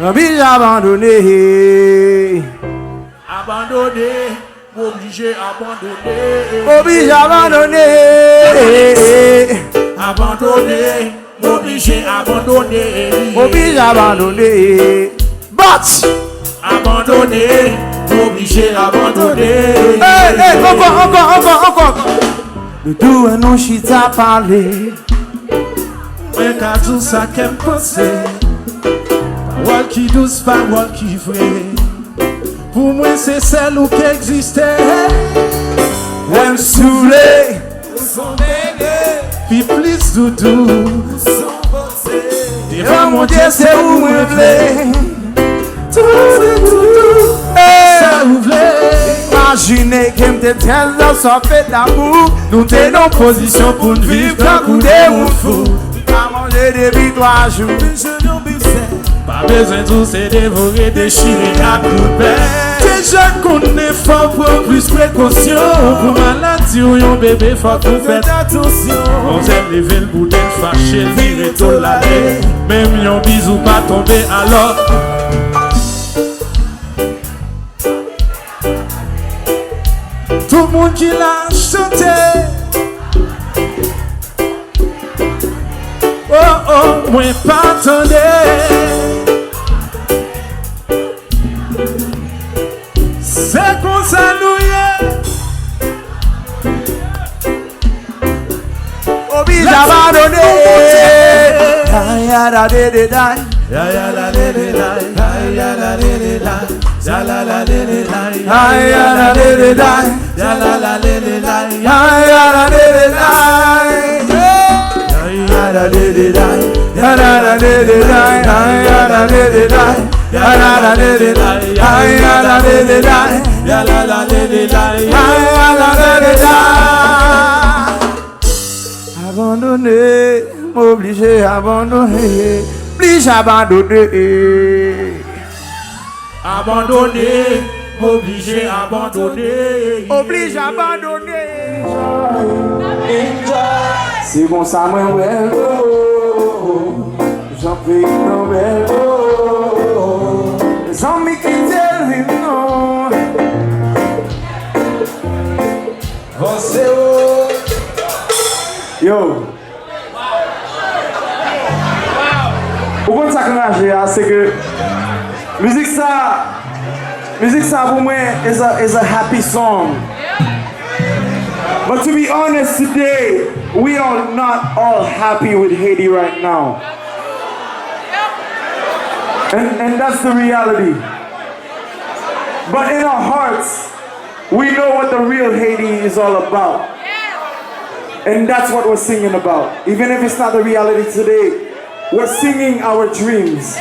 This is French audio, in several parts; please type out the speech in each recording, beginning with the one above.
Obligé abandonné, obligé abandonné, obligé abandonné, obligé abandonné, obligé abandonné, but abandonné, obligé abandonné. Hey, encore. Le tout un nom chita parlé. Ouais, car tout ça qu'elle pensait. Parole qui douce, parole qui vraie. Pour moi, c'est celle où qui existait. Même saoulé, Puis plus doudou. devant mon Dieu, c'est où me plaît. Ça ouvrait. Imaginez que me tel dans son fait d'amour. Nous t'es en position pour nous vivre tant qu'on est ou fou. À manger depuis 3 jours. Pas besoin de tout se dévorer, déchirer à coup de paix. Déjà qu'on est fort, pour plus précaution. Pour maladie ou yon bébé, faut qu'on fait attention. On s'aime lever le bout d'être fâché, le virer tout l'année. Même yon bisou pas tomber alors. Tout le monde qui l'a chanté. Oh, moi pas attendez. C'est comme ça nous y Obligé abandonné. Aïe, la la la ya ya la le le la, ya la le le la, ya la la le le la, aïe, la la la ya la la le le la, aïe, la la la abandonné, obligé abandonné, obligé abandonné, abandonné, obligé abandonné, obligé abandonné. C'est bon ça moi ouais, j'en fais une belle, les amis qui t'aiment non. Yo. Pourquoi ça que c'est que musique ça pour moi is a happy song. But to be honest today, we are not all happy with Haiti right now. And that's the reality. But in our hearts, we know what the real Haiti is all about. And that's what we're singing about. Even if it's not the reality today, we're singing our dreams.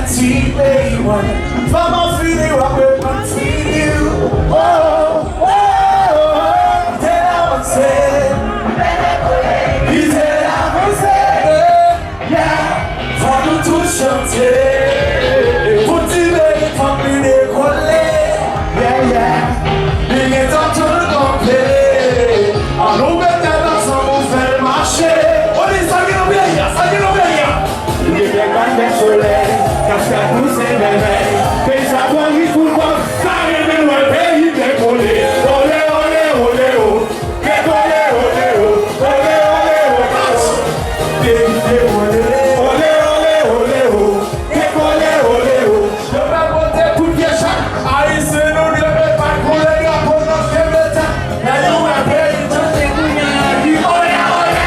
T A1. From my feet, they rock with my feet. Oh, oh, oh. Then I would say, he said I would say, yeah, for nous tous chanter. Pour tirer comme une école, yeah, yeah. Il est temps de le compter. En nous mettant ensemble, on fait le marché. On dit ça qui nous vient, ça qui nous vient. Il est bien quand il soleil, cascade nous c'est bébé. Pays à quoi il faut voir, ça remet le pays décollé. Olé, olé, olé, oh. Décollé, olé, oh. Olé, olé, oh. Pays décollé. Olé, olé, olé, oh. Décollé, olé, oh. Je vais monter pour que chaque haïtien nous ne met pas couler la peau dans ce métal. Mais nous, on a payé tout ce qu'on a dit. Olé, olé.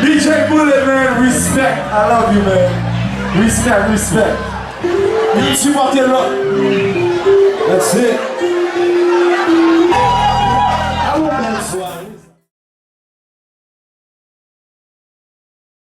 DJ Bullet, man, respect. I love you, man. Respect, respect. You supportez là. That's it. I want that one.